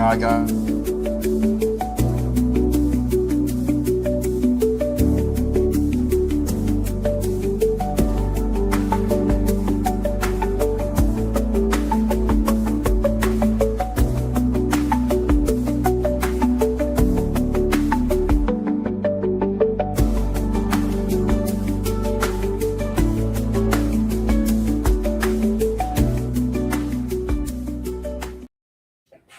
I got.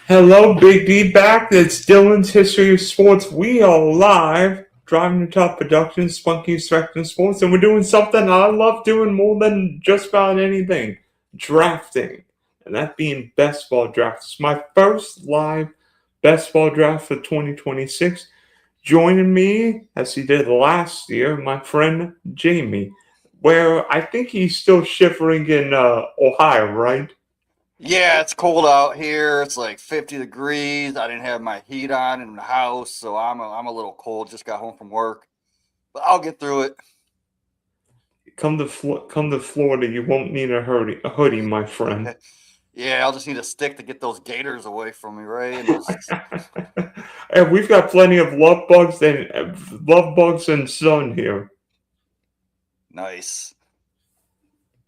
Hello, Big D back. It's Dylan's History of Sports. We are live, driving the top production, Spunky Spectrum Sports, and we're doing something I love doing more than just about anything, drafting. And that being best ball drafts. It's my first live best ball draft for 2026. Joining me, as he did last year, my friend Jamie, where I think he's still shivering in Ohio, right? Yeah, it's cold out here. It's like 50 degrees. I didn't have my heat on in the house, so I'm a little cold. Just got home from work, but I'll get through it. Come to Florida. You won't need a hoodie, my friend. Yeah, I'll just need a stick to get those gators away from me, right? And those. And we've got plenty of love bugs and sun here. Nice.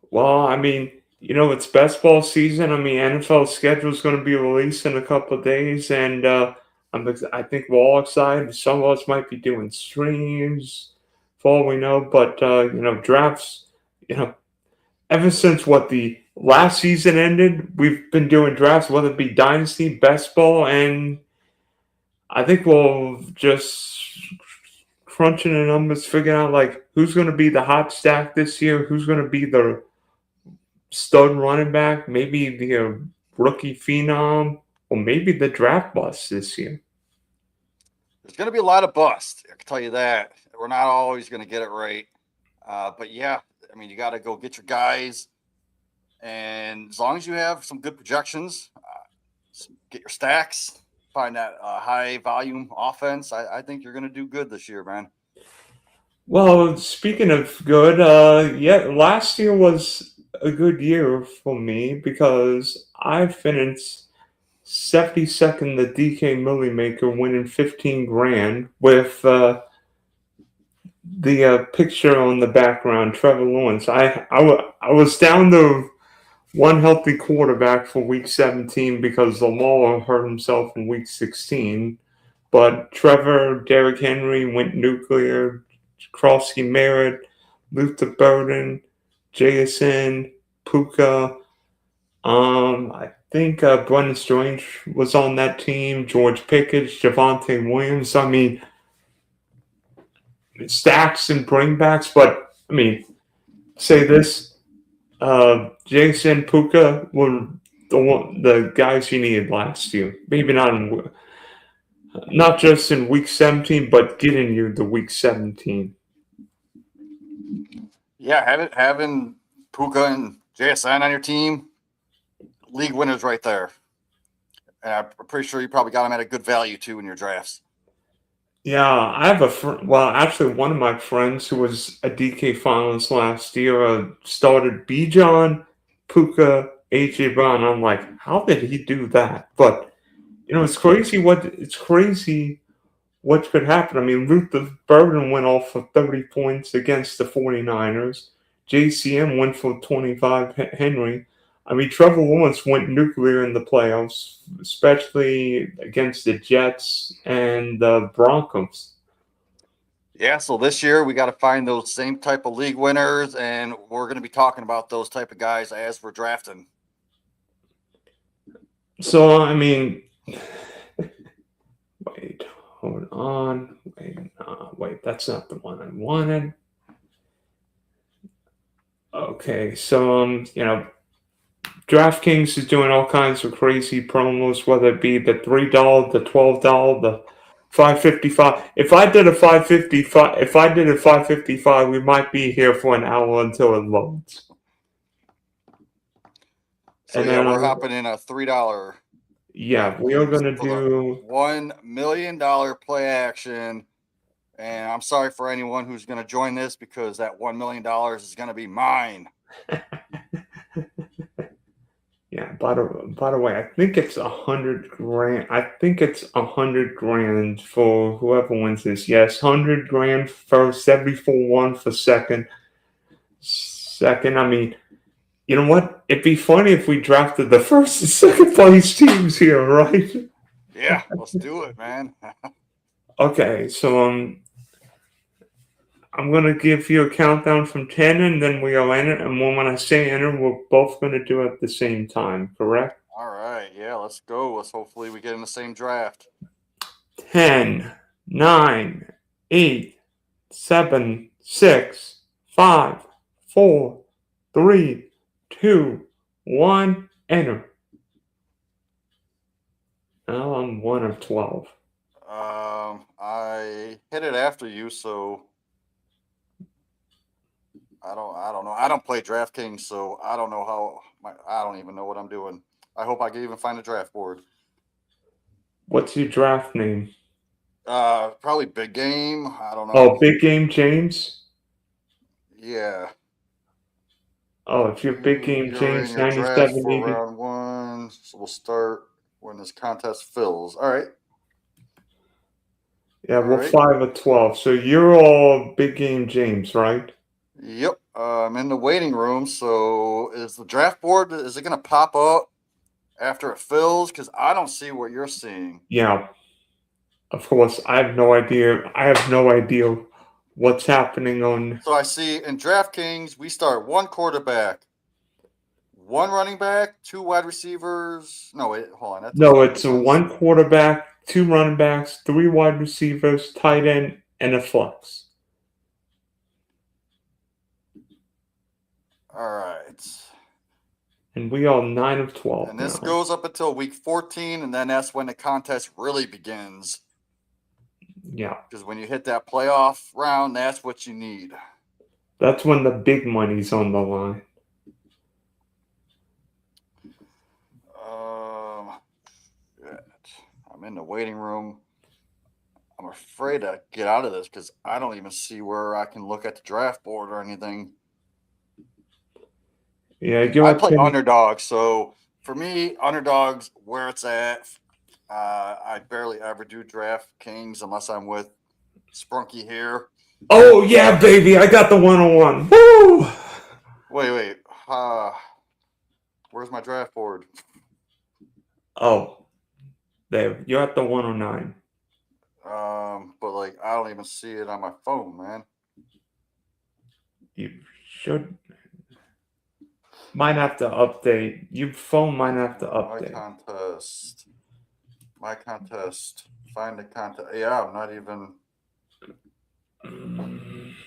Well, I mean, it's best ball season. I mean, NFL schedule is going to be released in a couple of days, and I think we're all excited. Some of us might be doing streams, for all we know. But drafts. You know, ever since the last season ended, we've been doing drafts, whether it be dynasty, best ball, and I think we'll just crunching the numbers, figuring out like who's going to be the hot stack this year, who's going to be the stud running back, maybe the rookie phenom, or maybe the draft bust this year. There's going to be a lot of bust. I can tell you that. We're not always going to get it right. But yeah, I mean, you got to go get your guys. And as long as you have some good projections, get your stacks, find that high volume offense, I think you're going to do good this year, man. Well, speaking of good, yeah, last year was a good year for me because I finished 72nd the DK Millionaire, winning 15 grand with the picture on the background, Trevor Lawrence. I was down to one healthy quarterback for week 17 because Lamar hurt himself in week 16. But Trevor, Derrick Henry went nuclear, Krosky Merritt, Luther Burden, JSN, Puka. I think Brendan Strange was on that team, George Pickens, Javante Williams. I mean, stacks and bringbacks, but I mean, say this: Jason Puka were the guys you needed last year. Maybe not just in week 17, but getting you to week 17. Yeah, having Puka and JSN on your team, league winners right there. And I'm pretty sure you probably got them at a good value too in your drafts. Yeah, I have a friend. Well, actually, one of my friends who was a DK finalist last year started Bijan, Puka, AJ Brown. I'm like, how did he do that? But it's crazy what could happen. I mean, Luther Burden went off for 30 points against the 49ers. JCM went for 25. Henry. I mean, Trevor Lawrence went nuclear in the playoffs, especially against the Jets and the Broncos. Yeah, so this year we got to find those same type of league winners, and we're going to be talking about those type of guys as we're drafting. So, I mean, wait, hold on. Wait, that's not the one I wanted. Okay, so, DraftKings is doing all kinds of crazy promos, whether it be the $3, the $12, the 555. If I did a 555, we might be here for an hour until it loads. So And yeah, then we're hopping in a $3. Yeah, we are gonna do $1 million play action. And I'm sorry for anyone who's going to join this because that $1 million is going to be mine. Yeah. By the way, I think it's 100 grand. I think it's 100 grand for whoever wins this. Yes, 100 grand first, 74 for second. Second, I mean, you know what? It'd be funny if we drafted the first and second place teams here, right? Yeah, let's do it, man. Okay, so I'm gonna give you a countdown from 10, and then we'll enter. And when I say enter, we're both gonna do it at the same time. Correct? All right, yeah, let's go. Let's hopefully we get in the same draft. 10, 9, 8, 7, 6, 5, 4, 3, 2, 1. Enter. Now I'm 1 of 12. I hit it after you, so I don't know. I don't play DraftKings, so I don't know I don't even know what I'm doing. I hope I can even find a draft board. What's your draft name? Probably Big Game. I don't Oh, know. Big Game James. Yeah. Oh, if you're Big Game You're in James your draft 97, for round one, so we'll start when this contest fills. All right. yeah, All we're right. 5 of 12. So you're all Big Game James, right? Yep. I'm in the waiting room. So is the draft board? Is it going to pop up after it fills? Because I don't see what you're seeing. Yeah. Of course, I have no idea. I have no idea what's happening on. So I see in DraftKings we start one quarterback, one running back, two wide receivers. No, wait, hold on. That doesn't No, make it's a sense. one quarterback, two running backs, three wide receivers, tight end, and a flex. All right. And we are 9 of 12 And this now. goes up until week 14, and then that's when the contest really begins. Yeah. Because when you hit that playoff round, that's what you need. That's when the big money's on the line. Shit. I'm in the waiting room. I'm afraid to get out of this because I don't even see where I can look at the draft board or anything. Yeah, I play underdog, so for me, underdog's where it's at. I barely ever do DraftKings unless I'm with Sprunky here. Oh, yeah, baby. I got the 101. Woo! Wait. Where's my draft board? Oh, there. You're at the 109. But like I don't even see it on my phone, man. You should. Might have to update. Your phone might have to update. My contest. Find the contest. Yeah, I'm not even.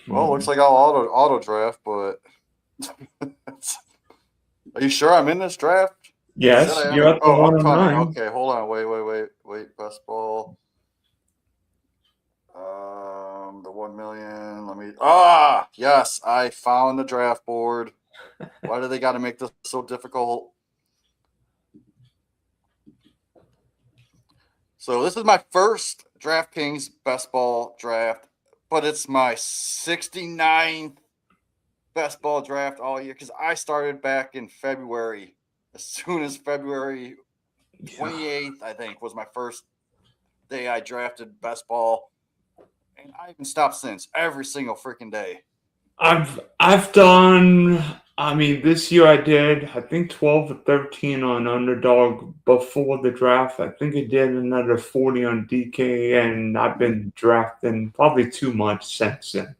Well, looks like I'll auto draft, but are you sure I'm in this draft? Yes, you're at the upcoming. 109. Okay, hold on. Wait. Best ball. The 1 million. Let me. Yes, I found the draft board. Why do they got to make this so difficult? So this is my first DraftKings Best Ball draft, but it's my 69th Best Ball draft all year because I started back in February. As soon as February 28th, I think, was my first day I drafted Best Ball. And I haven't stopped since, every single freaking day. I've done. I mean, this year I did. I think 12 or 13 on underdog before the draft. I think I did another 40 on DK, and I've been drafting probably too much since then.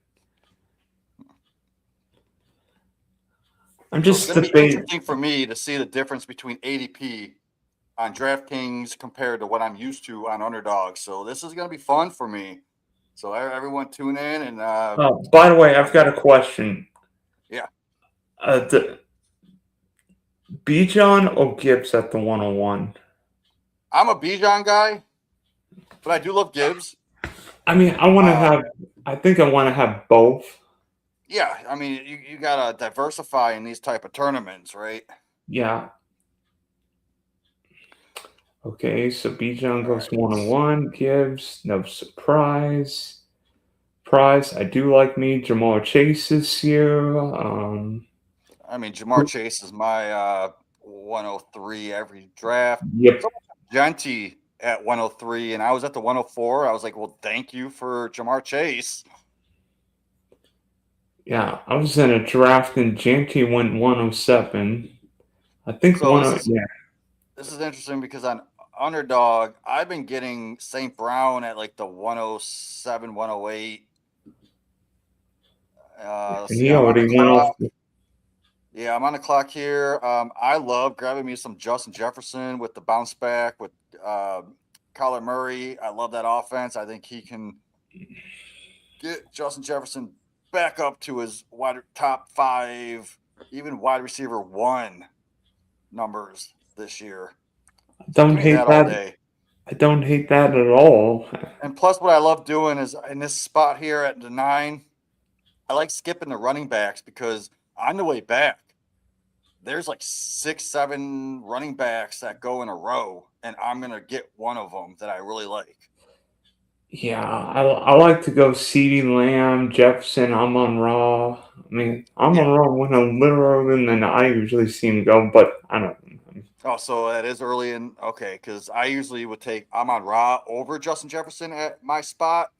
I'm just it's going to be debating. interesting for me to see the difference between ADP on DraftKings compared to what I'm used to on underdog. So this is going to be fun for me. So everyone tune in and. By the way, I've got a question. Yeah. Bijan or Gibbs at the 101? I'm a Bijan guy, but I do love Gibbs. I mean, I think I want to have both. Yeah, I mean, you gotta diversify in these type of tournaments, right? Yeah. Okay, so Bijan goes 101. Gibbs, no surprise. Price, I do like me. Jamar Chase this year. I mean, Jamar Chase is my 103 every draft. Yep. Someone took Genty at 103, and I was at the 104. I was like, well, thank you for Jamar Chase. Yeah, I was in a draft and Janky went 107. I think So yeah. this is interesting because on Underdog, I've been getting St. Brown at like the 107, 108. Let's And see, he I'm on the already went off. clock. Yeah, I'm on the clock here. I love grabbing me some Justin Jefferson with the bounce back with Kyler Murray. I love that offense. I think he can get Justin Jefferson back up to his top 5, even wide receiver 1 numbers this year. So Don't give me hate that all that. day. I don't hate that at all. And plus, what I love doing is in this spot here at the 9, I like skipping the running backs because on the way back, there's like 6, 7 running backs that go in a row, and I'm going to get one of them that I really like. Yeah, I like to go CeeDee Lamb, Jefferson, Amon-Ra. I mean, Amon-Ra went a little earlier than I usually see him go, but I don't know. Oh, so that is early in. Okay, because I usually would take Amon-Ra over Justin Jefferson at my spot,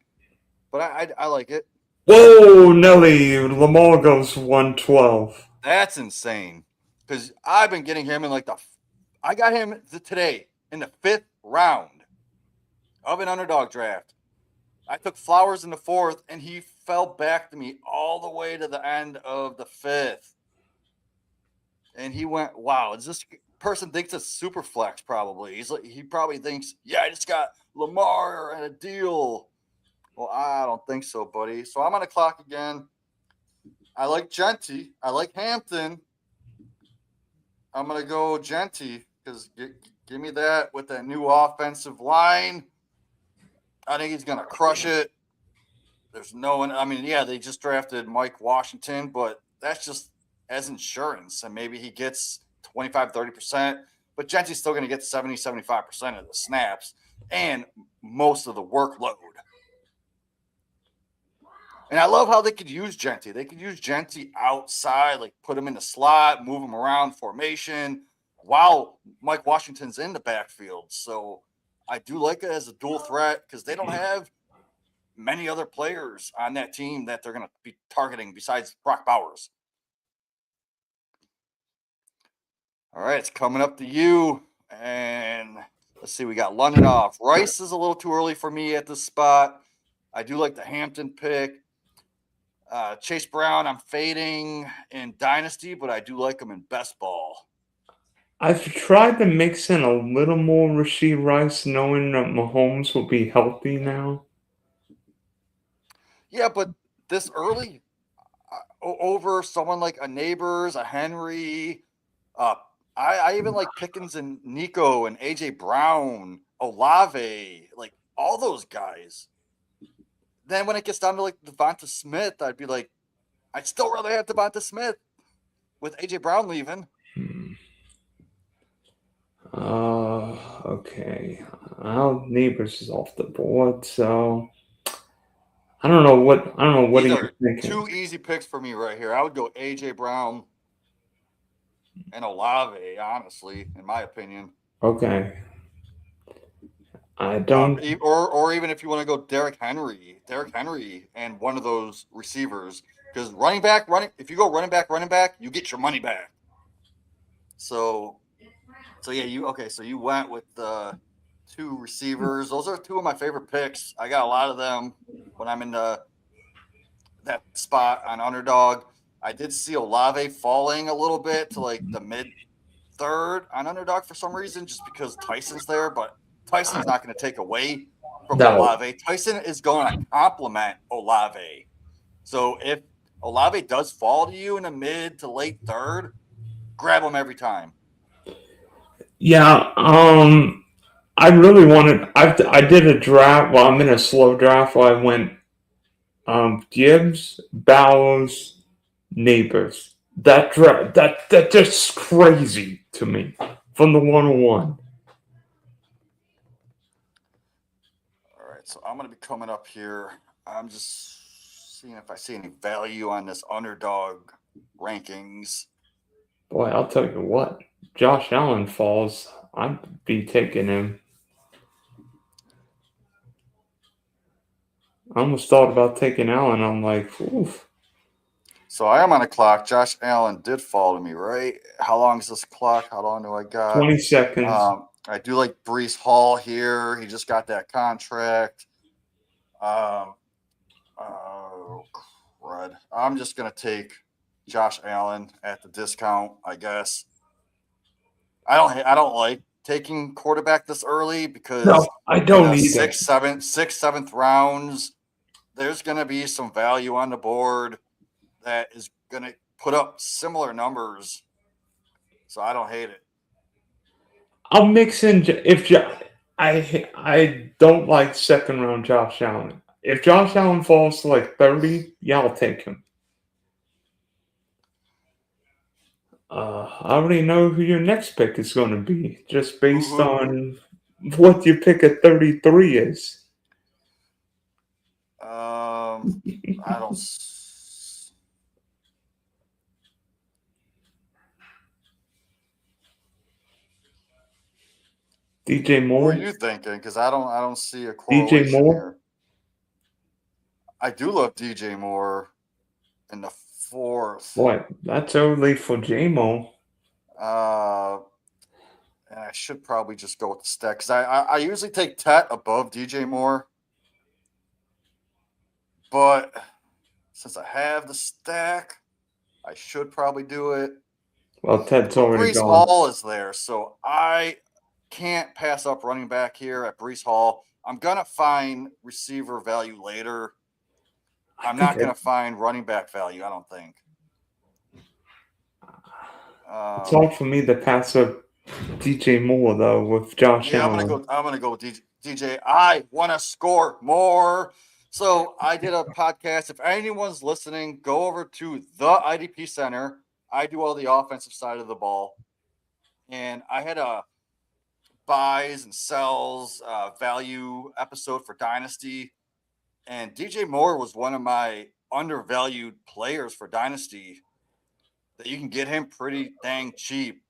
but I like it. Whoa, Nelly, Lamar goes 112. That's insane because I've been getting him in like I got him today in the 5th round of an underdog draft. I took Flowers in the 4th, and he fell back to me all the way to the end of the 5th. And he went, wow, is this person thinks it's super flex probably. He probably thinks, yeah, I just got Lamar and a deal. Well, I don't think so, buddy. So I'm on the clock again. I like Genty. I like Hampton. I'm going to go Genty because give me that with that new offensive line. I think he's going to crush it. There's no one. I mean, yeah, they just drafted Mike Washington, but that's just as insurance. And maybe he gets 25, 30%, but Genty's still going to get 70, 75% of the snaps and most of the workload. And I love how they could use Genty. They could use Genty outside, like put him in the slot, move him around formation while Mike Washington's in the backfield. So I do like it as a dual threat because they don't have many other players on that team that they're going to be targeting besides Brock Bowers. All right, it's coming up to you. And let's see, we got London off. Rice is a little too early for me at this spot. I do like the Hampton pick. Chase Brown, I'm fading in Dynasty, but I do like him in Best Ball. I've tried to mix in a little more Rashid Rice, knowing that Mahomes will be healthy now. Yeah, but this early over someone like a Neighbors, a Henry, I even like Pickens and Nico and AJ Brown, Olave, like all those guys. Then when it gets down to like Devonta Smith, I'd be like, I'd still rather have Devonta Smith with AJ Brown leaving. Okay. Well, Neighbors is off the board, so I don't know what These are are you thinking. 2 easy picks for me right here. I would go AJ Brown and Olave, honestly, in my opinion. Okay. I don't. Or even if you want to go Derrick Henry, and one of those receivers, because if you go running back, you get your money back. So yeah, so you went with the 2 receivers. Those are 2 of my favorite picks. I got a lot of them when I'm in that spot on Underdog. I did see Olave falling a little bit to like the mid 3rd on Underdog for some reason, just because Tyson's there, but Tyson's not going to take away from No. Olave. Tyson is going to complement Olave. So if Olave does fall to you in the mid to late 3rd, grab him every time. Yeah. I really wanted. I did a draft. Well, I'm in a slow draft. Where I went. Gibbs, Bowers, Neighbors. That draft. That just crazy to me from the 101. All right, so I'm going to be coming up here. I'm just seeing if I see any value on this Underdog rankings. Boy, I'll tell you what. Josh Allen falls, I'd be taking him. I almost thought about taking Allen. I'm like, oof. So I am on a clock. Josh Allen did fall to me, right? How long is this clock? How long do I got? 20 seconds. I do like Brees Hall here. He just got that contract. Oh, crud. I'm just going to take Josh Allen at the discount, I guess. I don't like taking quarterback this early because No, I in don't the either. sixth, seventh rounds, there's going to be some value on the board that is going to put up similar numbers. So I don't hate it. I'll mix in I don't like second round Josh Allen. If Josh Allen falls to like 30, yeah, I'll take him. I already know who your next pick is going to be, just based on what your pick at 33 is. I don't. DJ Who Moore. are you thinking? Because I don't see a DJ correlation Moore. here. I do love DJ Moore in the fourth. What? That's early for JMO. And I should probably just go with the stack because I usually take Tet above DJ Moore, but since I have the stack, I should probably do it. Well, Ted's already Brees gone. Hall is there, so I can't pass up running back here at Brees Hall. I'm gonna find receiver value later. I'm not gonna find running back value. I don't think. It's hard for me to pass up DJ Moore though with Josh Allen. I'm gonna go with DJ. I want to score more. So I did a podcast. If anyone's listening, go over to the IDP Center. I do all the offensive side of the ball, and I had a buys and sells value episode for Dynasty, and DJ Moore was one of my undervalued players for Dynasty. That you can get him pretty dang cheap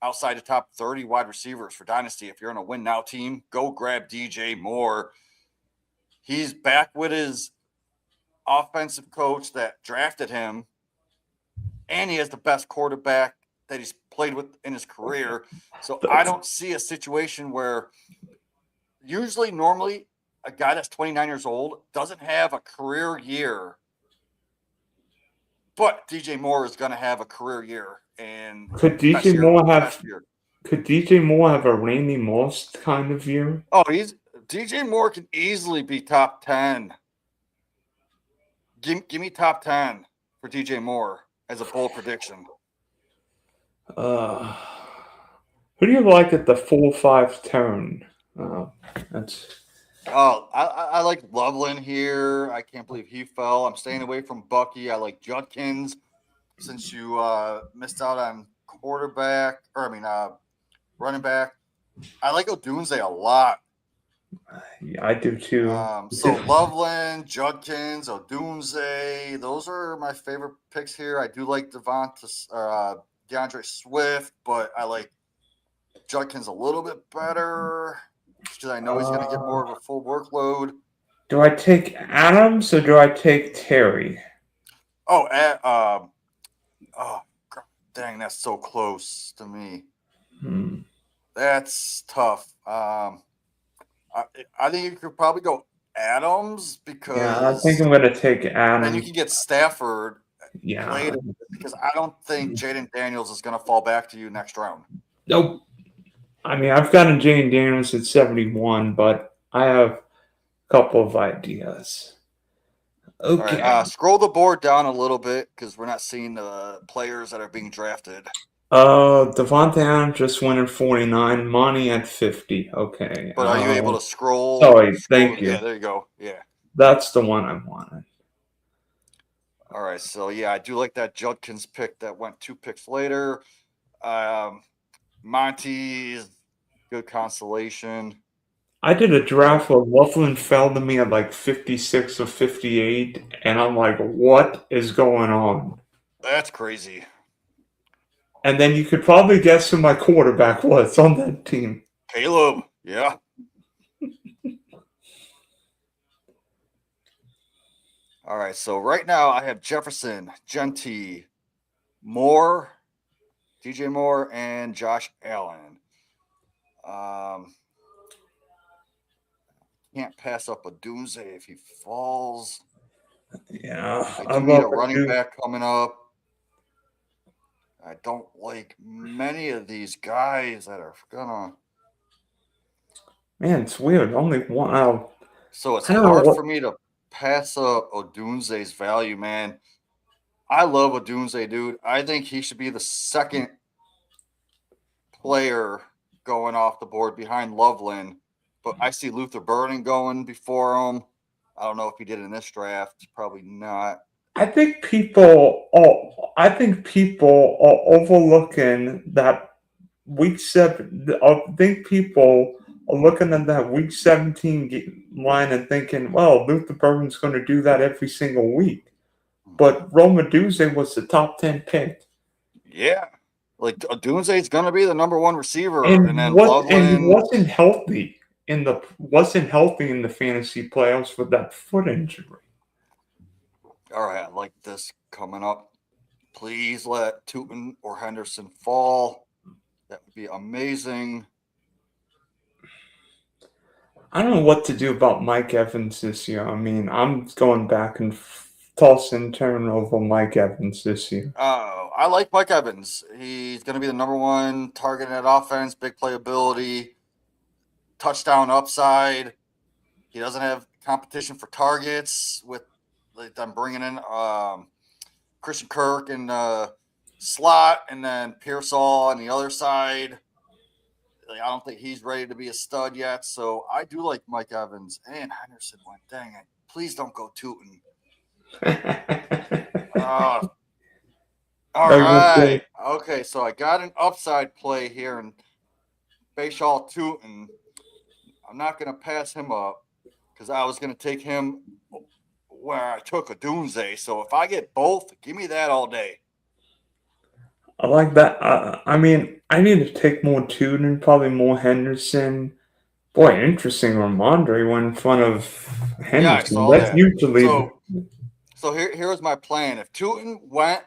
outside the top 30 wide receivers for Dynasty. If you're in a win now team, go grab DJ Moore. He's back with his offensive coach that drafted him, and he has the best quarterback that he's played with in his career. So I don't see a situation where normally a guy that's 29 years old doesn't have a career year, but DJ Moore is going to have a career year. And could DJ Moore have a Randy Moss kind of year? Oh, DJ Moore can easily be top 10. Give me top 10 for DJ Moore as a bold prediction. Who do you like at the 4-5 turn? I like Loveland here. I can't believe he fell. I'm staying away from Bucky. I like Judkins. Since you missed out on running back. I like Odunze a lot. Yeah, I do too. So Loveland, Judkins, Odunze, those are my favorite picks here. I do like DeAndre Swift, but I like Judkins a little bit better because I know he's going to get more of a full workload. Do I take Adams or do I take Terry? Oh, dang, that's so close to me. That's tough. I think you could probably go Adams because I think I'm going to take Adams. And you can get Stafford later because I don't think Jaden Daniels is going to fall back to you next round. Nope. I mean, I've gotten Jaden Daniels at 71, but I have a couple of ideas. Okay. All right, scroll the board down a little bit because we're not seeing the players that are being drafted. Devontae Adams just went at 49, Monty at 50. Okay. But are you able to scroll? Sorry, thank you. Yeah, there you go. Yeah. That's the one I wanted. All right, so yeah, I do like that Judkins pick that went 2 picks later. Monty's good consolation. I did a draft where Loveland fell to me at like 56 or 58, and I'm like, what is going on? That's crazy. And then you could probably guess who my quarterback was on that team. Caleb. Yeah. All right. So right now I have Jefferson, Genty, Moore, DJ Moore, and Josh Allen. Can't pass up a Doomsday if he falls. Yeah, I I do need love a it, running dude. back coming up. I don't like many of these guys that are gonna. Man, it's weird. Only one. I So it's don't know hard what. for me to pass up Odunze's value, man. I love Odunze, dude. I think he should be the second player going off the board behind Loveland. But I see Luther Burden going before him. I don't know if he did in this draft. Probably not. I think people are overlooking that week seven. I think people are looking at that week 17 line and thinking, "Well, Luther Burban's going to do that every single week." But Romaduze was the top 10 pick, Yeah. Like Odunze is going to be the number one receiver. And and then what and Loveland. wasn't healthy in the fantasy playoffs with that foot injury. All right. I like this coming up. Please let Tootin or Henderson fall. That would be amazing. I don't know what to do about Mike Evans this year. I mean, I'm going back and toss and turn over Mike Evans this year. I like Mike Evans. He's going to be the number one target in that offense, big playability, touchdown upside. He doesn't have competition for targets with like them bringing in Christian Kirk and slot, and then Pearsall on the other side. Like, I don't think he's ready to be a stud yet. So I do like Mike Evans and Henderson went. Dang it! Please don't go Tootin. Uh, all right. Okay, so I got an upside play here in Bayshall Tootin. I'm not going to pass him up because I was going to take him where I took a Doomsday. So if I get both, give me that all day. I like that. I mean, I need to take more Tuden, probably more Henderson. Boy, interesting. Ramondre went in front of Yeah, I Henderson. saw That's that. usually So here's my plan. If Tootin went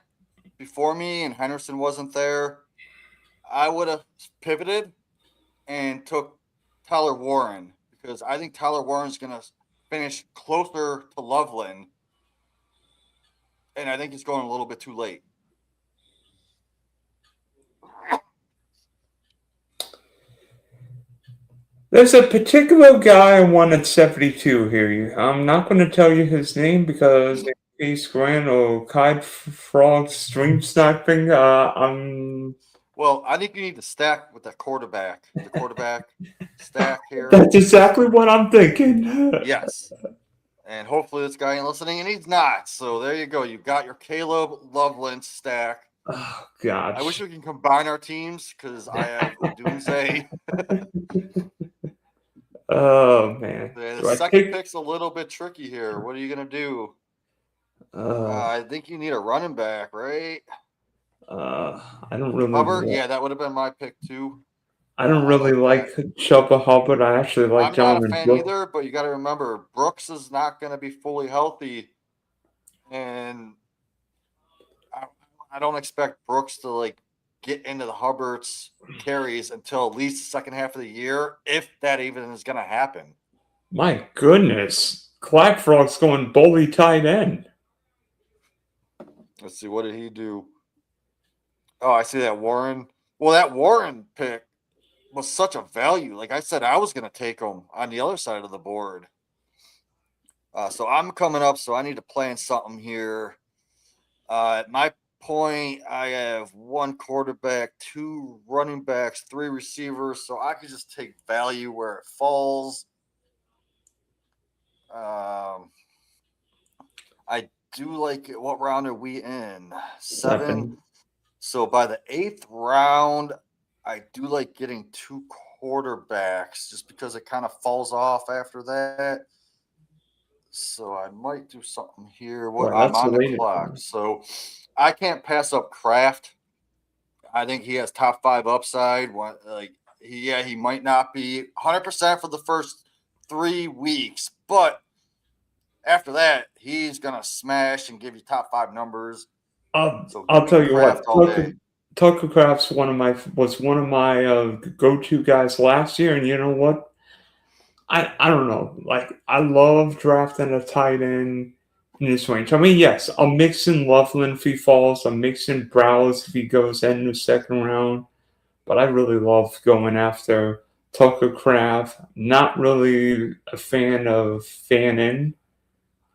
before me and Henderson wasn't there, I would have pivoted and took Tyler Warren because I think Tyler Warren's going to finish closer to Loveland, and I think he's going a little bit too late. There's a particular guy I want at 72 here. I'm not going to tell you his name because in case Grant or Kite Frog stream sniping, Well, I think you need to stack with that quarterback. The quarterback stack here. That's exactly what I'm thinking. Yes. And hopefully this guy ain't listening, and he's not. So there you go. You've got your Caleb Loveland stack. Oh, gosh. I wish we can combine our teams because I have Odunze. Oh, man. The second pick's a little bit tricky here. What are you going to do? I think you need a running back, right? I don't really. Hubbard? Yeah, that would have been my pick too. I don't really like Chuba Hubbard. I actually like I'm John not a fan either, but you got to remember Brooks is not going to be fully healthy, and I don't expect Brooks to like get into the Hubbard's carries until at least the second half of the year, if that even is going to happen. My goodness, Clack Frog's going bully tight end. Let's see, what did he do? Oh, I see that Warren. Well, that Warren pick was such a value. Like I said, I was going to take him on the other side of the board. So I'm coming up, so I need to plan something here. At my point, I have one quarterback, two running backs, three receivers, so I could just take value where it falls. I do like it. What round are we in? Seven. So by the 8th round, I do like getting two quarterbacks just because it kind of falls off after that. So I might do something here. I'm on the clock. So I can't pass up Kraft. I think he has top 5 upside. He might not be 100% for the first 3 weeks, but after that, he's gonna smash and give you top 5 numbers. So give I'll me tell you Kraft what, all day. Tucker Kraft's was one of my go-to guys last year, and you know what? I don't know. Like I love drafting a tight end in this range. I mean, yes, I'll mix in Loveland if he falls. I'll mix in Browse if he goes in the second round. But I really love going after Tucker Kraft. Not really a fan of Fannin.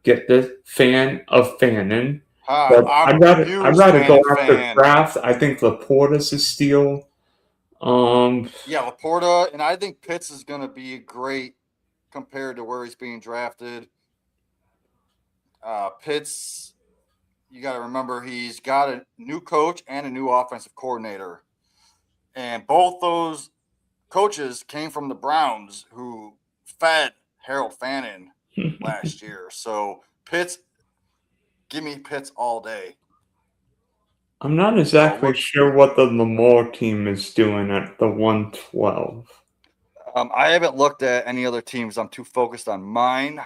Get this, fan of Fannin. But I'm I'd a rather go huge after fan. Kraft. I think Laporta's a steal. Yeah, Laporta, and I think Pitts is going to be great compared to where he's being drafted. Pitts, you got to remember he's got a new coach and a new offensive coordinator, and both those coaches came from the Browns, who fed Harold Fannin last year. So Pitts, give me Pitts all day. I'm not So exactly sure what the Lamar team is doing at the 112. I haven't looked at any other teams. I'm too focused on mine.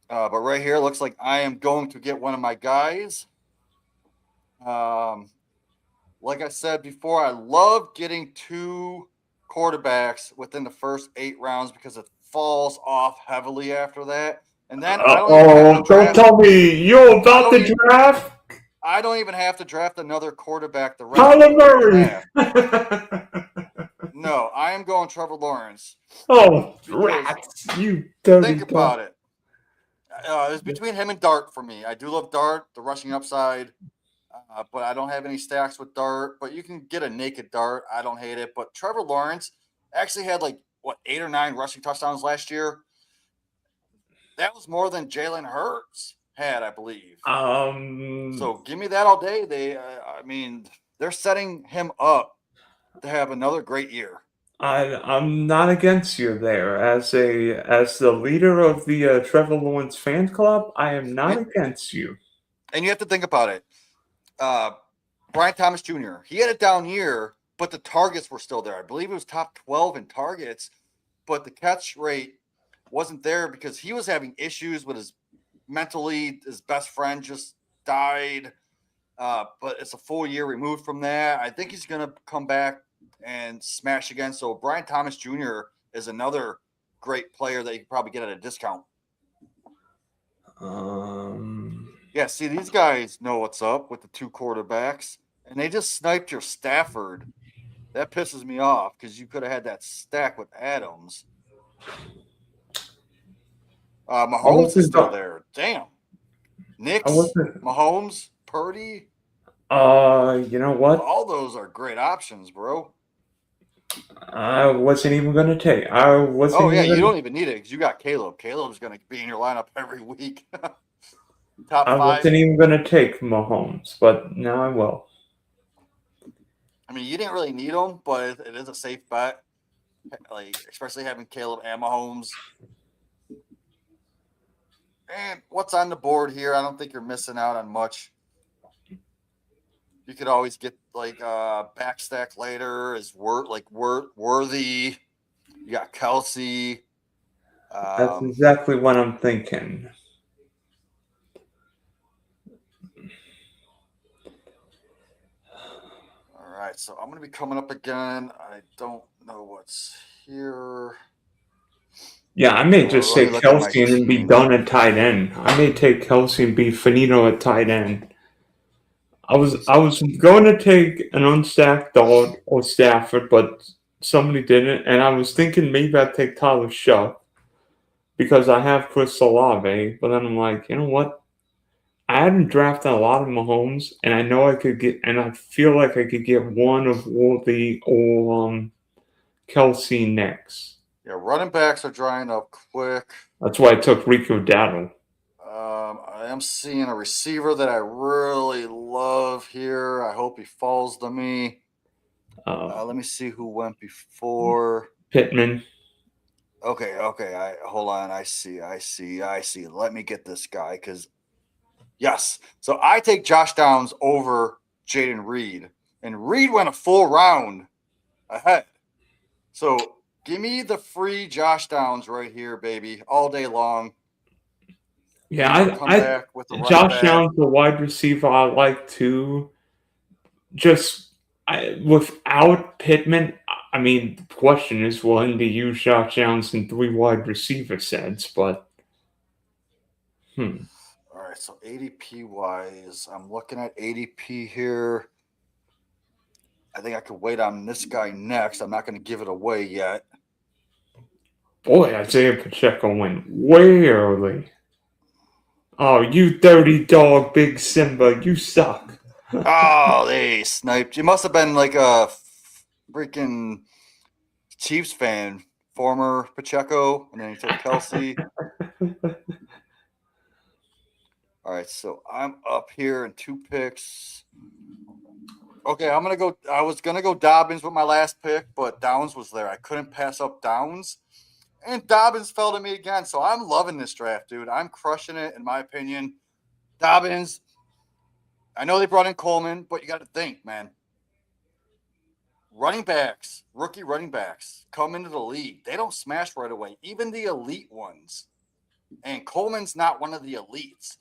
But right here, it looks like I am going to get one of my guys. Like I said before, I love getting 2 quarterbacks within the first 8 rounds because it falls off heavily after that. And then I don't even have to Don't draft. tell me you're about to draft I don't even have to draft another quarterback the rest Kyler of the Murray. draft. No, I am going Trevor Lawrence. Oh, rats! You dirty Think about it. It's between him and Dart for me. I do love Dart, the rushing upside, but I don't have any stacks with Dart. But you can get a naked Dart. I don't hate it. But Trevor Lawrence actually had 8 or 9 rushing touchdowns last year. That was more than Jalen Hurts had, I believe. So give me that all day. They're setting him up to have another great year. I'm not against you there. As the leader of the Trevor Lawrence fan club, I am not against you. And you have to think about it. Brian Thomas Jr., he had a down year, but the targets were still there. I believe it was top 12 in targets, but the catch rate wasn't there because he was having issues with his mentally. His best friend just died, but it's a full year removed from that. I think he's going to come back and smash again. So Brian Thomas Jr. is another great player that you can probably get at a discount. Yeah, see, these guys know what's up with the 2 quarterbacks, and they just sniped your Stafford. That pisses me off because you could have had that stack with Adams. Mahomes is still there. Damn. Knicks, Mahomes, Purdy. You know what? All those are great options, bro. I wasn't even going to take. You don't even need it because you got Caleb. Caleb's going to be in your lineup every week. Top 5. I wasn't even going to take Mahomes, but now I will. I mean, you didn't really need him, but it is a safe bet. Especially having Caleb and Mahomes. And what's on the board here? I don't think you're missing out on much. You could always get backstack later is Worthy. You got Kelsey. That's exactly what I'm thinking. All right, so I'm going to be coming up again. I don't know what's here. Yeah, I may just take Kelsey and be done at tight end. I may take Kelsey and be finito at tight end. I was going to take an unstacked Dog or Stafford, but somebody didn't, and I was thinking maybe I'd take Tyler Shuck because I have Chris Olave, but then I'm like, you know what? I hadn't drafted a lot of Mahomes, and I know I could get, and I feel like I could get one of Worthy or Kelsey next. Yeah, running backs are drying up quick. That's why I took Rico Dowdle. I am seeing a receiver that I really love here. I hope he falls to me. Let me see who went before. Pittman. Okay. Hold on. I see. Let me get this guy because, yes. So I take Josh Downs over Jaden Reed. And Reed went a full round ahead. So give me the free Josh Downs right here, baby, all day long. Yeah, Come back with the running Josh back. Downs, the wide receiver, I like too. Without Pittman, I mean, the question is, will Indy use Josh Downs in 3 wide receiver sets? But, All right, so ADP wise, I'm looking at ADP here. I think I could wait on this guy next. I'm not going to give it away yet. Boy, Isaiah Pacheco went way early. Oh, you dirty dog, Big Simba, you suck. Oh, they sniped. You must have been like a freaking Chiefs fan, former Pacheco, and then he took Kelsey. All right, so I'm up here in 2 picks. Okay, I'm gonna go. I was gonna go Dobbins with my last pick, but Downs was there. I couldn't pass up Downs, and Dobbins fell to me again. So I'm loving this draft, dude. I'm crushing it, in my opinion. Dobbins. I know they brought in Coleman, but you got to think, man. Running backs, rookie running backs, come into the league. They don't smash right away, even the elite ones. And Coleman's not one of the elites.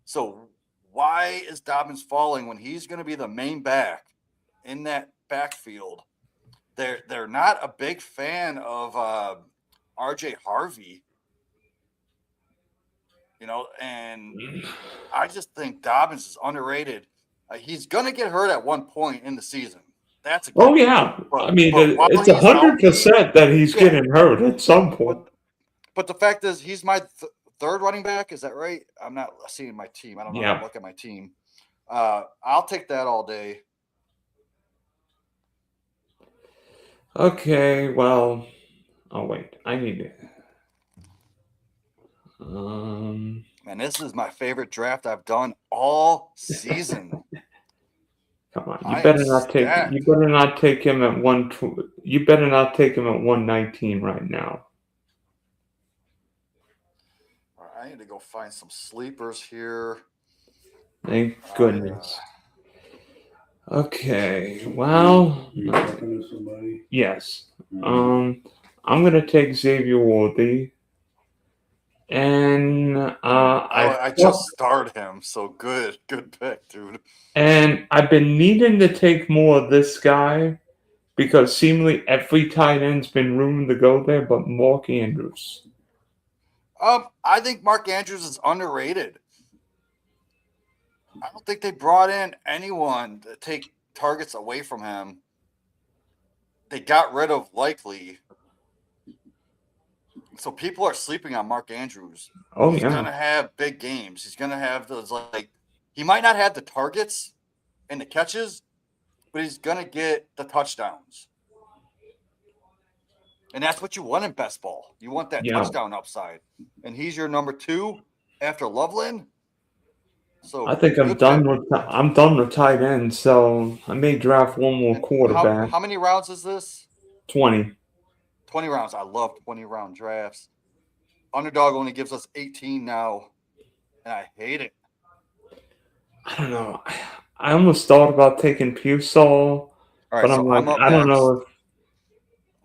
So why is Dobbins falling when he's going to be the main back in that backfield? They're not a big fan of RJ Harvey, and I just think Dobbins is underrated. He's going to get hurt at one point in the season. That's a Oh yeah, I mean it's 100% that he's getting hurt at some point. But the fact is, he's my third running back. Is that right? I'm not seeing my team. I don't know how to look at my team. I'll take that all day. Okay, well, oh wait, I need it. Man, this is my favorite draft I've done all season. Come on, you better not take him at 1. You better not take him at 119 right now. All right, I need to go find some sleepers here. Thank goodness. Okay, well, you talking to somebody? Yes. I'm gonna take Xavier Worthy. And I just started him, so good pick, dude. And I've been needing to take more of this guy because seemingly every tight end's been rumored to go there, but Mark Andrews. I think Mark Andrews is underrated. I don't think they brought in anyone to take targets away from him. They got rid of Likely. So people are sleeping on Mark Andrews. Oh, He's going to have big games. He's going to have those, he might not have the targets and the catches, but he's going to get the touchdowns. And that's what you want in best ball. You want that touchdown upside. And he's your number 2 after Loveland. So I think I'm done with tight end, so I may draft one more quarterback. How many rounds is this? 20. 20 rounds. I love 20-round drafts. Underdog only gives us 18 now, and I hate it. I don't know. I almost thought about taking Pearsall, but I'm like, I don't know if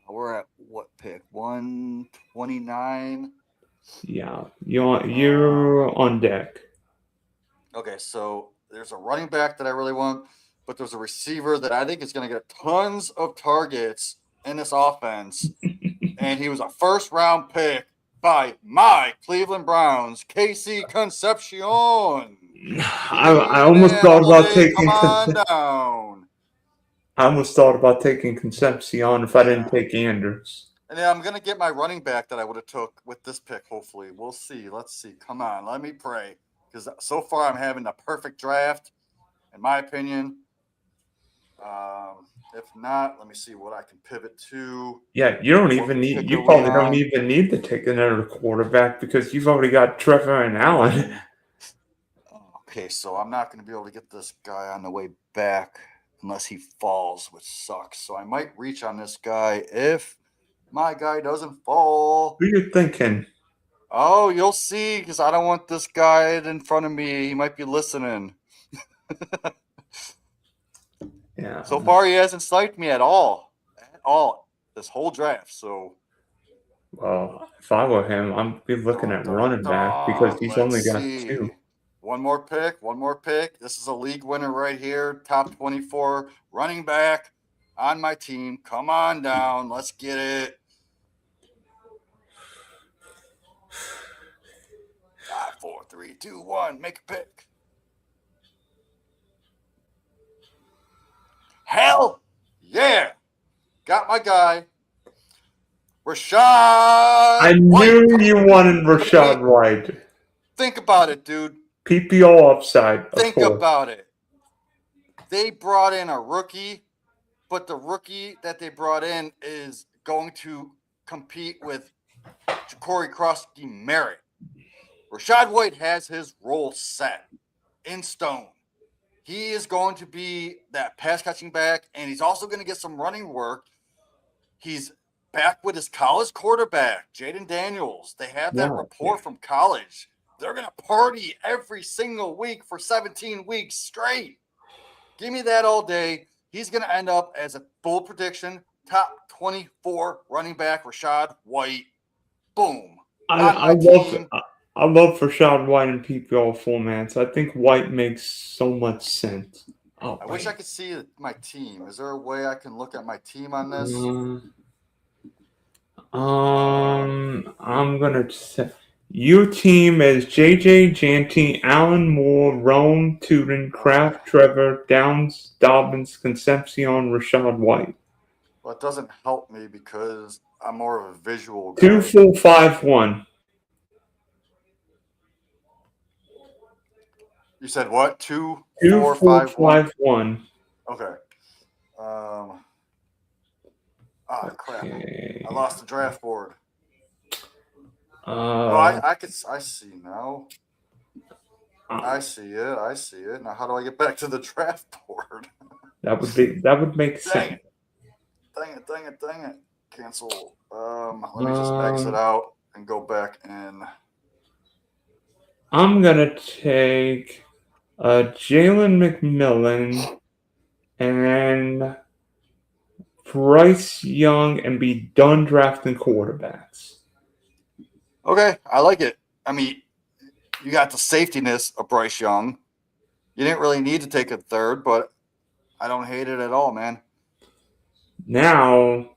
we're at what pick? 129. Yeah, you're on deck. Okay, so there's a running back that I really want, but there's a receiver that I think is going to get tons of targets in this offense. And he was a first-round pick by my Cleveland Browns, Casey Concepcion. I almost thought about taking I almost thought about taking Concepcion if I didn't take Andrews. And then I'm going to get my running back that I would have took with this pick, hopefully. We'll see. Let's see. Come on. Let me pray. Because so far I'm having a perfect draft, in my opinion. If not, let me see what I can pivot to. Yeah, you probably don't even need to take another quarterback because you've already got Trevor and Allen. Okay, so I'm not going to be able to get this guy on the way back unless he falls, which sucks. So I might reach on this guy if my guy doesn't fall. Who are you thinking? Oh, you'll see, because I don't want this guy in front of me. He might be listening. Yeah. So far, he hasn't sniped me at all this whole draft. So, Well, if I were him, I'd be looking at running back because he's let's only got see. 2. One more pick. This is a league winner right here. Top 24 running back on my team. Come on down. Let's get it. 5, 4, 3, 2, 1. Make a pick. Hell yeah. Got my guy. Rashad. I knew you wanted Rashad White. Think about it, dude. PPO upside. Think about it. They brought in a rookie, but the rookie that they brought in is going to compete with Ja'Cory Krosky Merritt. Rashad White has his role set in stone. He is going to be that pass catching back, and he's also going to get some running work. He's back with his college quarterback, Jaden Daniels. They have that rapport from college. They're going to party every single week for 17 weeks straight. Give me that all day. He's going to end up as a bold prediction, top 24 running back, Rashad White. Boom. I love Rashad White in PPO formats. I think White makes so much sense. I wish I could see my team. Is there a way I can look at my team on this? I'm gonna say your team is JJ Janty, Alan Moore, Rome, Tootin, Kraft, Trevor, Downs, Dobbins, Concepcion, Rashad White. Well, it doesn't help me because I'm more of a visual guy. 2, 4, 5, 1. You said what? 2, 4, 5, 1. Okay. Crap. I lost the draft board. I see now. I see it. Now how do I get back to the draft board? That would make sense. Dang it. Cancel. Let me just exit out and go back in. I'm gonna take Jalen McMillan and Bryce Young and be done drafting quarterbacks. Okay, I like it. I mean, you got the safetyness of Bryce Young. You didn't really need to take a third, but I don't hate it at all, man. Now,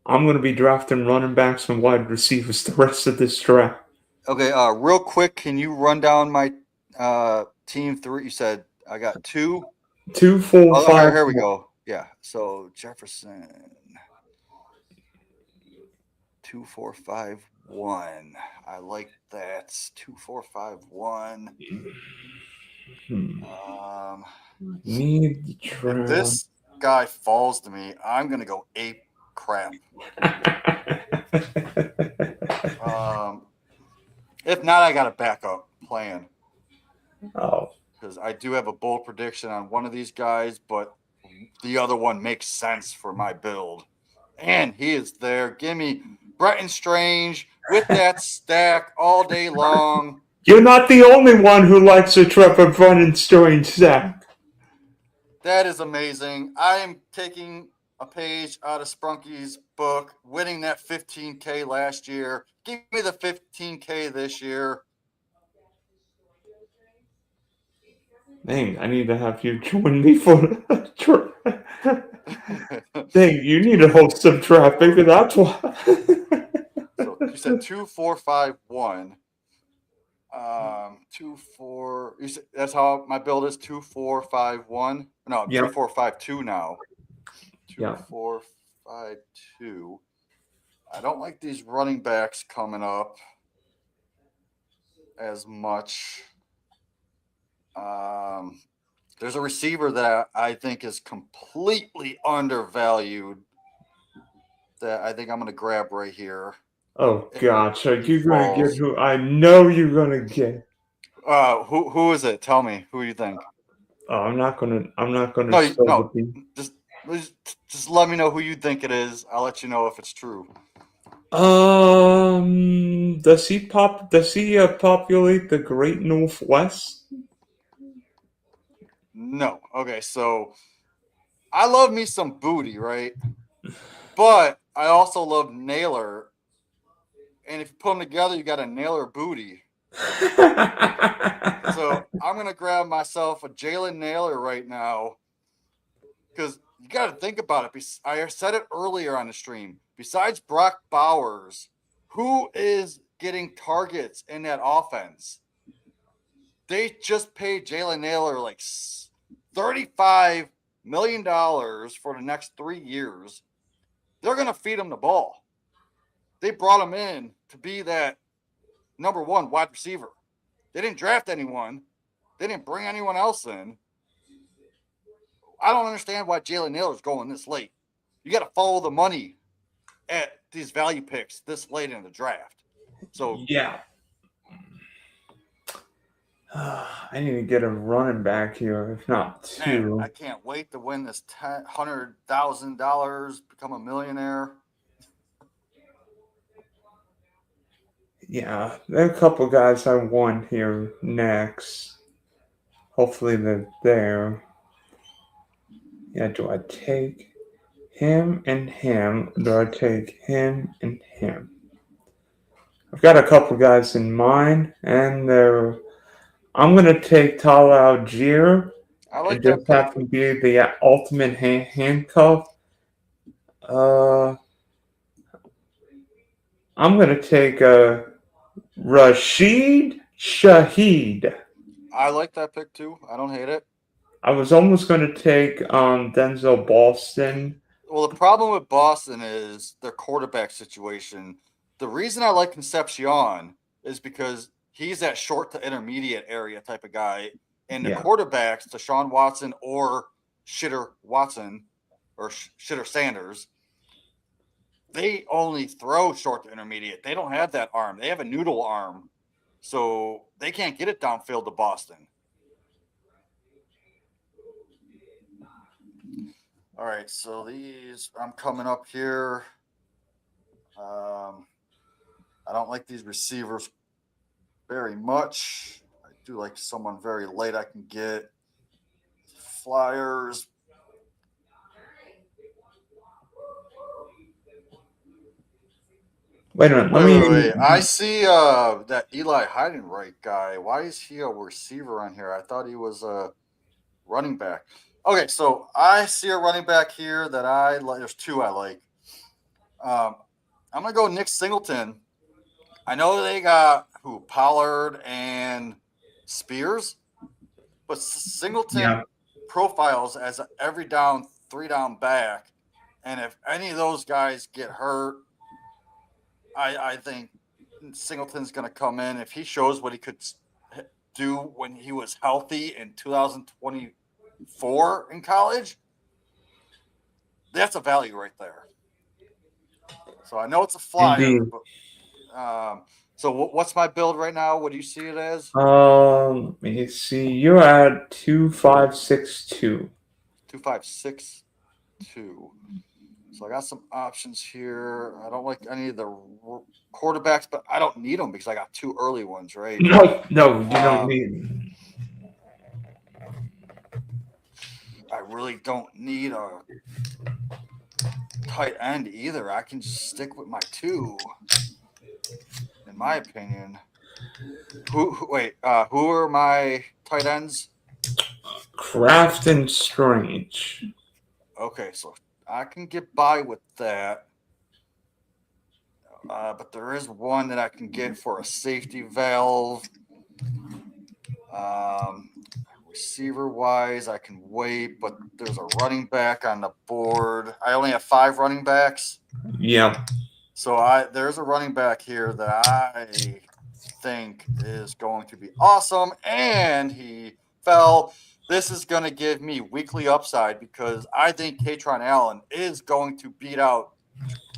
I'm going to be drafting running backs and wide receivers the rest of this draft. Okay, real quick, can you run down my team 3? You said I got 2. 2, 4, 5. Here we go. Yeah, so Jefferson. 2, 4, 5, 1. I like that. 2, 4, 5, 1. If this guy falls to me, I'm gonna go ape crap. If not, I got a backup plan. Because I do have a bold prediction on one of these guys, but the other one makes sense for my build. And he is there. Give me Bretton Strange with that stack all day long. You're not the only one who likes a Trevor Bretton Strange stack. That is amazing. I am taking a page out of Sprunky's book, winning that 15K last year. Give me the 15K this year. Dang, I need to have you join me for the Dang, you need to host some traffic, and that's why. So you said 2, 4, 5, 1. 2, 4. You said, that's how my build is. 2, 4, 5, 1. No, 2, 4, 5, 2 now. 2, 4, 5, 2. I don't like these running backs coming up as much. There's a receiver that I think is completely undervalued that I think I'm going to grab right here. Oh, gosh. Are you going to get who I know you're going to get? Who is it? Tell me. Who you think? Oh, I'm not going to. No. Just let me know who you think it is. I'll let you know if it's true. Does he populate the Great Northwest? No. Okay, so I love me some Booty, right? But I also love Naylor. And if you put them together, you got a Naylor Booty. So I'm going to grab myself a Jalen Naylor right now because you got to think about it. I said it earlier on the stream. Besides Brock Bowers, who is getting targets in that offense? They just paid Jalen Naylor like $35 million for the next 3 years. They're going to feed him the ball. They brought him in to be that number one wide receiver. They didn't draft anyone. They didn't bring anyone else in. I don't understand why Jalen Naylor's going this late. You got to follow the money at these value picks this late in the draft. So yeah. I need to get a running back here, if not two. man, I can't wait to win this $100,000, become a millionaire. Yeah, there are a couple guys I want here next. Hopefully they're there. Yeah, do I take him and him? Do I take him and him? I've got a couple guys in mind, and I'm going to take Tyler Algier. I like It that just pick. happened to be the ultimate handcuff. I'm going to take Rashid Shaheed. I like that pick too. I don't hate it. I was almost going to take Denzel Boston. Well, the problem with Boston is their quarterback situation. The reason I like Concepcion is because he's that short to intermediate area type of guy. And the quarterbacks, Deshaun Watson or Shitter Watson or Shitter Sanders, they only throw short to intermediate. They don't have that arm. They have a noodle arm. So they can't get it downfield to Boston. All right, so these, I'm coming up here. I don't like these receivers very much. I do like someone very late I can get. Flyers. Wait a minute. Wait. I see that Eli Heidenreich guy. Why is he a receiver on here? I thought he was a running back. Okay, so I see a running back here that I like. There's two I like. I'm gonna go Nick Singleton. I know they got Pollard and Spears, but Singleton profiles as every down, 3-down back, and if any of those guys get hurt, I think Singleton's going to come in. If he shows what he could do when he was healthy in 2024 in college, that's a value right there. So I know it's a flyer, but so what's my build right now? What do you see it as? Let me see. You're at 2562. 2562. So I got some options here. I don't like any of the quarterbacks, but I don't need them because I got two early ones, right? No, you don't need. I really don't need a tight end either. I can just stick with my two, in my opinion. Who are my tight ends? Kraft and Strange. Okay, so I can get by with that. But there is one that I can get for a safety valve. Receiver wise, I can wait, but there's a running back on the board. I only have 5 running backs. Yeah. So there's a running back here that I think is going to be awesome, and he fell. This is going to give me weekly upside because I think Katron Allen is going to beat out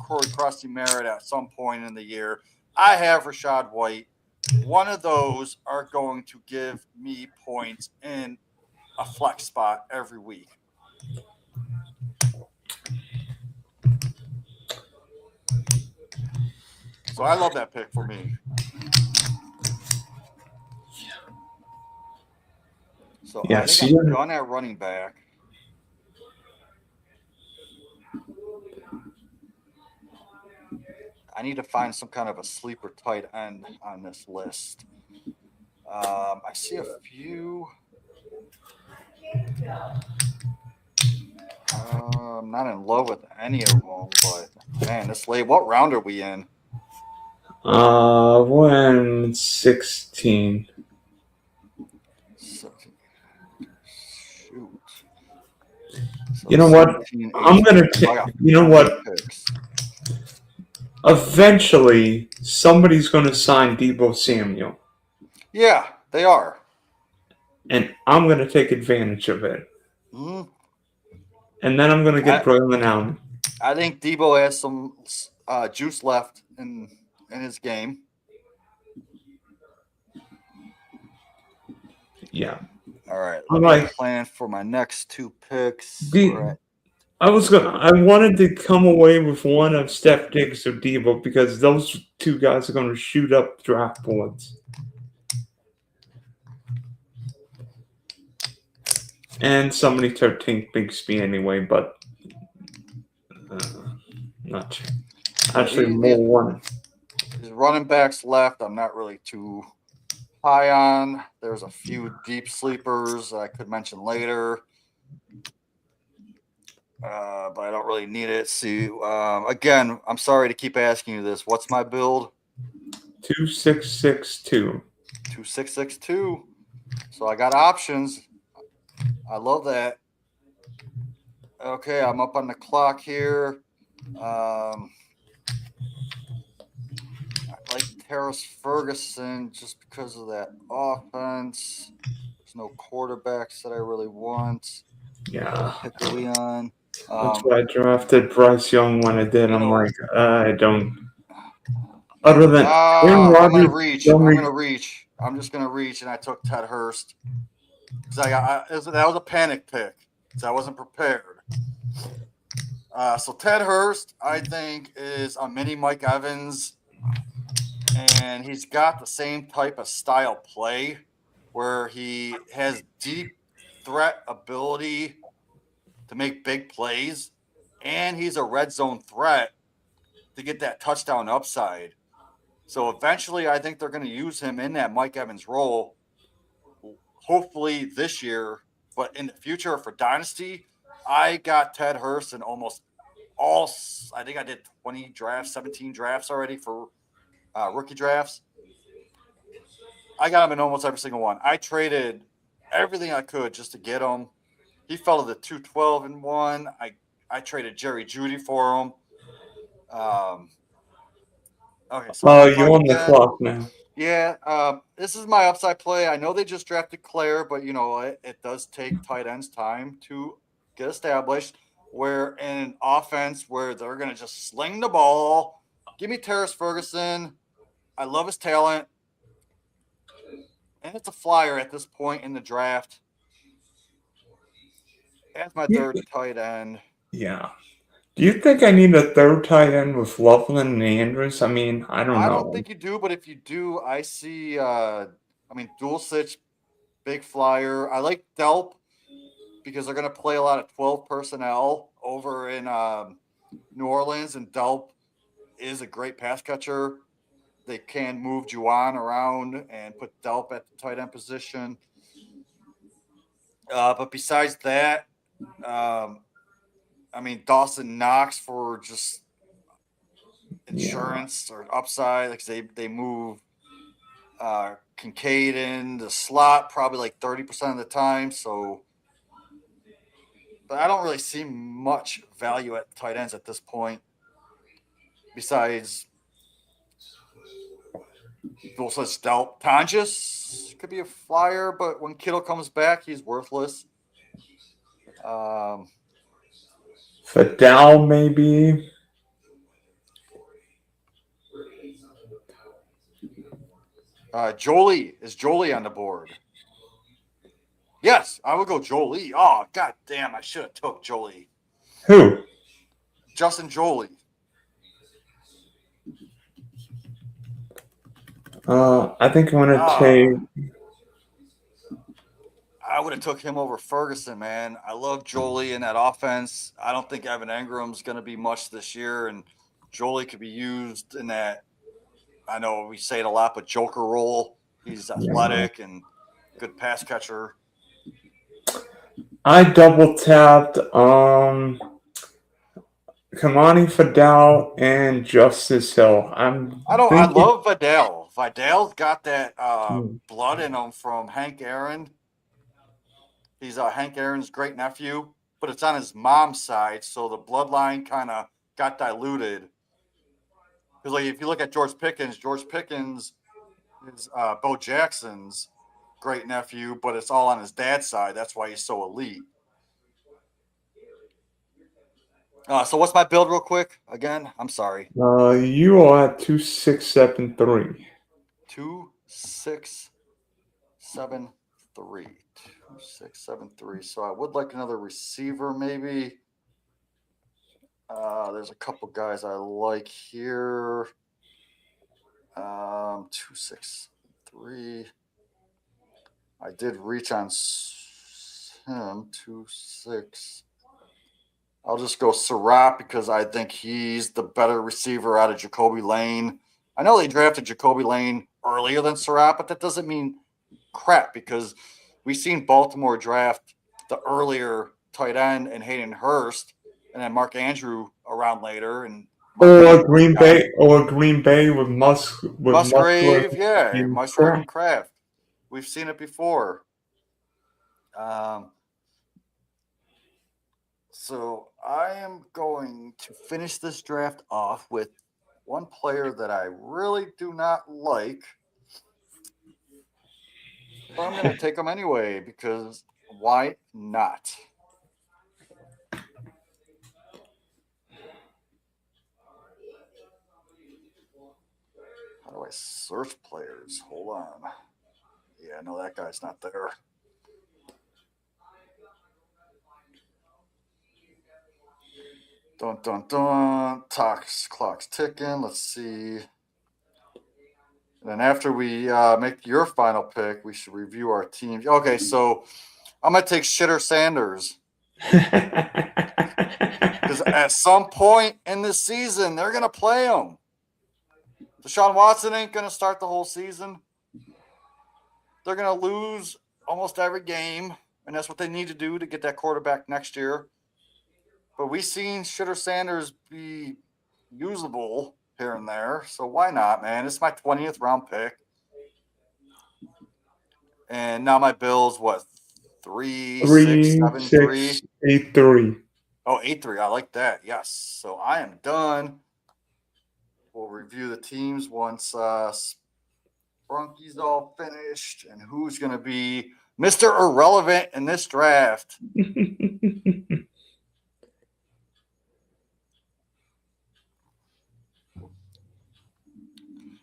Corey Krusty Merritt at some point in the year. I have Rashad White. One of those are going to give me points in a flex spot every week. So I love that pick for me. So I think I'm done at running back. I need to find some kind of a sleeper tight end on this list. I see a few. I'm not in love with any of them, but man, this late. What round are we in? We're in 16. So, shoot. So You know what? 17, I'm 18. gonna. I got You know 4 what? picks. Eventually, somebody's gonna sign Debo Samuel, Yeah, they are. and I'm gonna take advantage of it. Mhm. And then I'm gonna get Braylon Allen. I think Debo has some juice left in his game. Yeah. All right, I'm let me like, plan for my next 2 picks. the, I wanted to come away with one of Steph Diggs or Debo because those two guys are gonna shoot up draft boards. And somebody 13th Bigsby anyway, but not sure. Actually, more one. His running backs left. I'm not really too high on. There's a few deep sleepers that I could mention later, but I don't really need it. See, again, I'm sorry to keep asking you this. What's my build? 2662. 2662. So I got options. I love that. Okay, I'm up on the clock here. I like Terrace Ferguson just because of that offense. There's no quarterbacks that I really want. Yeah. Pick a Leon. That's why I drafted Bryce Young when I did. I'm like, I don't. Other than Aaron I'm gonna Rodgers, reach. I'm gonna reach. I'm just gonna reach, and I took Ted Hurst because that was a panic pick, so I wasn't prepared. So Ted Hurst, I think, is a mini Mike Evans, and he's got the same type of style play where he has deep threat ability to make big plays, and he's a red zone threat to get that touchdown upside. So eventually, I think they're going to use him in that Mike Evans role, hopefully this year, but in the future for Dynasty, I got Ted Hurst in almost all. I think I did 20 drafts, 17 drafts already for rookie drafts. I got him in almost every single one. I traded everything I could just to get him. He fell to the 212 and one. I traded Jerry Judy for him. Okay, so Oh, my you're play on the again. clock now. Yeah, this is my upside play. I know they just drafted Claire, but you know it does take tight ends time to get established. Where in an offense where they're gonna just sling the ball, give me Terrace Ferguson. I love his talent, and it's a flyer at this point in the draft. As my third tight end. Yeah. Do you think I need a third tight end with Loveland and Andrews? I mean, I don't I don't know. think you do, but if you do, I see. Dulcich, big flyer. I like Delp because they're going to play a lot of 12 personnel over in New Orleans, and Delp is a great pass catcher. They can move Juwan around and put Delp at the tight end position. But besides that, Dawson Knox for just insurance or upside. Like they move Kincaid in the slot probably like 30% of the time. So, but I don't really see much value at tight ends at this point. Besides, Dulcich Delp. Tonjes could be a flyer, but when Kittle comes back, he's worthless. Fidel, maybe. Jolie. Is Jolie on the board? Yes, I would go Jolie. Oh, god damn, I should have took Jolie. Who? Justin Jolie. I think I'm gonna take. I would have took him over Ferguson, man. I love Jolie in that offense. I don't think Evan Ingram's going to be much this year, and Jolie could be used in that. I know we say it a lot, but Joker role. He's athletic and good pass catcher. I double tapped Kamani Fidel and Justice Hill. I love Vidal. Vidal's got that blood in him from Hank Aaron. He's Hank Aaron's great nephew, but it's on his mom's side, so the bloodline kind of got diluted. Because like if you look at George Pickens is Bo Jackson's great nephew, but it's all on his dad's side. That's why he's so elite. So what's my build real quick? Again, I'm sorry. You are at 2673. 2673. 2673. So I would like another receiver, maybe. There's a couple guys I like here. 263. I did reach on him. 26. I'll just go Surratt because I think he's the better receiver out of Jacoby Lane. I know they drafted Jacoby Lane earlier than Surratt, but that doesn't mean crap because we've seen Baltimore draft the earlier tight end and Hayden Hurst, and then Mark Andrew around later, and Green Bay with Musgrave, Musgrave and Kraft. We've seen it before. So I am going to finish this draft off with one player that I really do not like. But I'm going to take him anyway because why not? How do I search players? Hold on. Yeah, no, that guy's not there. Dun, dun, dun. Clock's ticking. Let's see. And then after we make your final pick, we should review our teams. Okay, so I'm going to take Shitter Sanders. Because at some point in this season, they're going to play him. Deshaun Watson ain't going to start the whole season. They're going to lose almost every game, and that's what they need to do to get that quarterback next year. But we've seen Shitter Sanders be usable here and there, so why not, man? It's my 20th round pick. And now my bill's what? 3, 6, 7, 3. 8, 3. Oh, 8, 3. I like that. Yes. So I am done. We'll review the teams once Sprunky's all finished and who's going to be Mr. Irrelevant in this draft.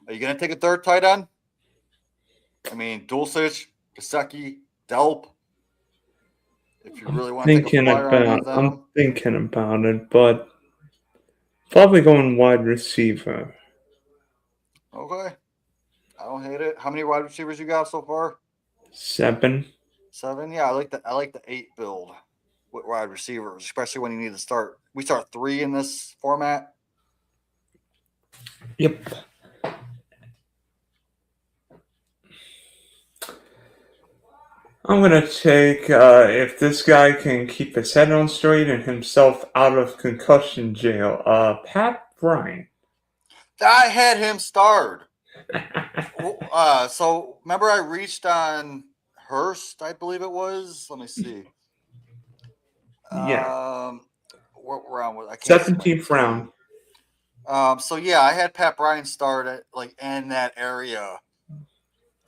Are you going to take a third tight end? I mean, Dulcich, Gesicki, Delp. If you really want to take a flyer on them. I'm thinking about it, but probably going wide receiver. Okay. I don't hate it. How many wide receivers you got so far? 7. 7? Yeah, I like the 8 build with wide receivers, especially when you need to start. We start 3 in this format. Yep. I'm going to take, if this guy can keep his head on straight and himself out of concussion jail, Pat Bryant. I had him starred. So remember I reached on Hurst, I believe it was. Let me see. Yeah. What round was I? 17th round. So yeah, I had Pat Bryant start at in that area.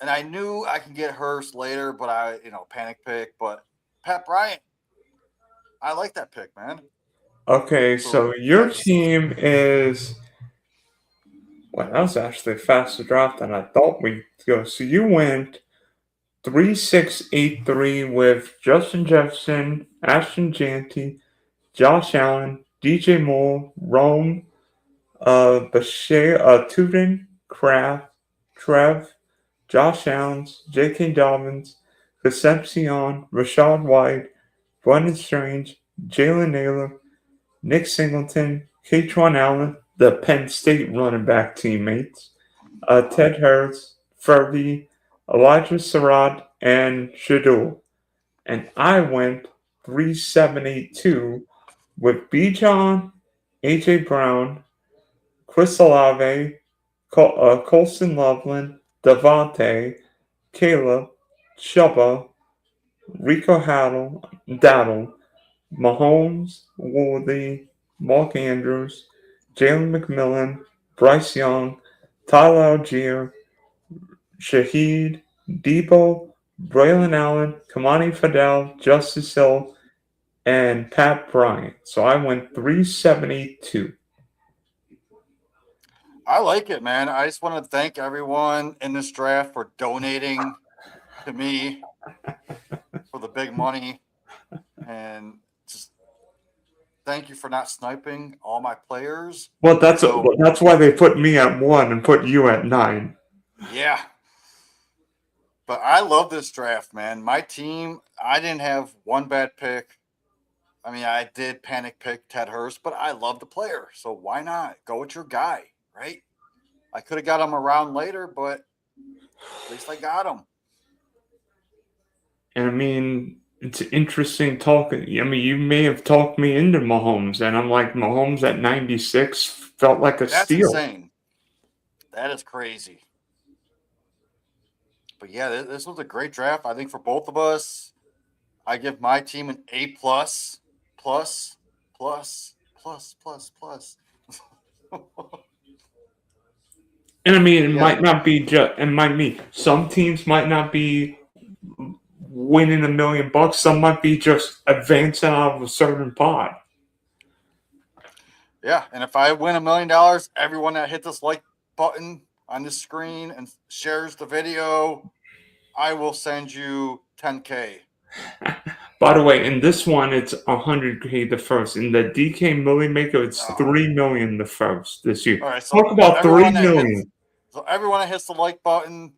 And I knew I could get Hurst later, but panic pick. But Pat Bryant, I like that pick, man. Okay, so your team is. Well, that was actually a faster draft than I thought we'd go. So you went 3-6-8-3 with Justin Jefferson, Ashton Janty, Josh Allen, DJ Moore, Rome, Bashir, Tuvin, Kraft, Trev, Josh Allen, J.K. Dobbins, Concepcion, Rashad White, Brendan Strange, Jalen Naylor, Nick Singleton, Katron Allen, the Penn State running back teammates, Ted Harris, Fergie, Elijah Surratt, and Shadul. And I went 3782 with Bijan, AJ Brown, Chris Olave, Colson Loveland, Devontae, Caleb, Chuba, Rico Daddle, Mahomes, Woolsey, Mark Andrews, Jalen McMillan, Bryce Young, Tyler Algier, Shaheed, Debo, Braylon Allen, Kamani Fidel, Justice Hill, and Pat Bryant. So I went 372. I like it, man. I just want to thank everyone in this draft for donating to me for the big money, and just thank you for not sniping all my players. Well, that's why they put me at 1 and put you at 9. Yeah. But I love this draft, man. My team, I didn't have one bad pick. I mean, I did panic pick Ted Hurst, but I love the player. So why not? Go with your guy, right? I could have got him around later, but at least I got him. And I mean, it's interesting talking. I mean, you may have talked me into Mahomes, and I'm like, Mahomes at 96 felt like a That's steal. insane. That is crazy. But yeah, this was a great draft. I think for both of us, I give my team an A plus, plus, plus, plus, plus, plus. And I mean, it might not be just, and might be some teams might not be winning $1 million. Some might be just advancing out of a certain pot. Yeah, and if I win $1 million, everyone that hit this like button on the screen and shares the video, I will send you $10K. By the way, in this one, it's $100K the first. In the DK Millionaire, it's $3 million the first this year. All right, so talk about $3 million. So everyone that hits the like button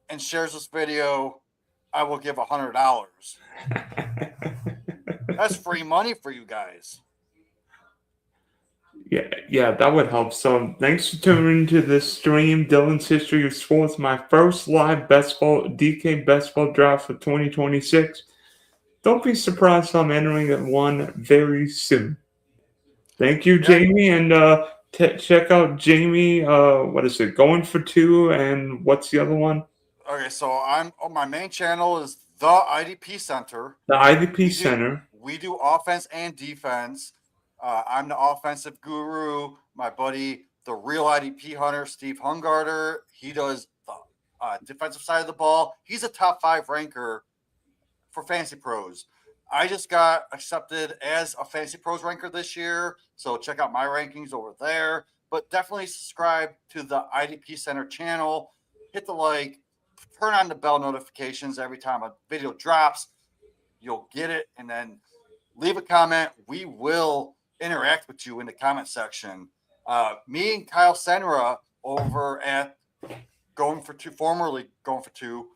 and shares this video, I will give $100. That's free money for you guys. Yeah, that would help. So thanks for tuning into this stream, Dylan's History of Sports, my first live DK Best Ball draft for 2026. Don't be surprised if I'm entering at one very soon. Thank you, Jamie, and check out Jamie. What is it? Going for 2, and what's the other one? Okay, so I'm on my main channel is the IDP Center. The IDP Center. We do offense and defense. I'm the offensive guru. My buddy, the real IDP hunter, Steve Hungarter, he does the defensive side of the ball. He's a top 5 ranker for Fantasy Pros. I just got accepted as a Fantasy Pros ranker this year, so check out my rankings over there. But definitely subscribe to the IDP Center channel. Hit the like, turn on the bell notifications every time a video drops. You'll get it, and then leave a comment. We will interact with you in the comment section. Me and Kyle Senra over at formerly Going for Two,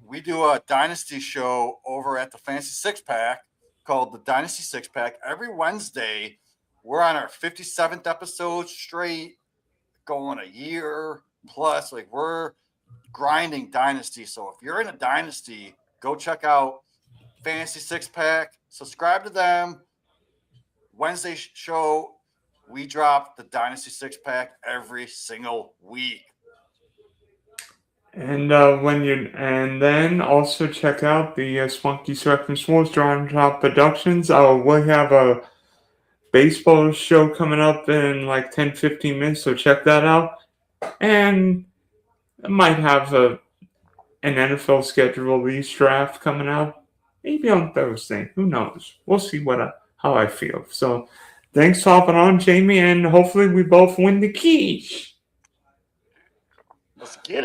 we do a Dynasty show over at the Fantasy Six Pack called the Dynasty Six Pack. Every Wednesday, we're on our 57th episode straight, going a year plus. Like, we're grinding Dynasty. So if you're in a Dynasty, go check out Fantasy Six Pack. Subscribe to them. Wednesday show, we drop the Dynasty Six Pack every single week. And then also check out the Spunky Surfing Sports Drawing Top Productions. We'll have a baseball show coming up in like 10-15 minutes, so check that out. And I might have an NFL schedule release draft coming out, maybe on Thursday. Who knows? We'll see how I feel. So thanks for hopping on, Jamie, and hopefully we both win the quiche. Let's get it.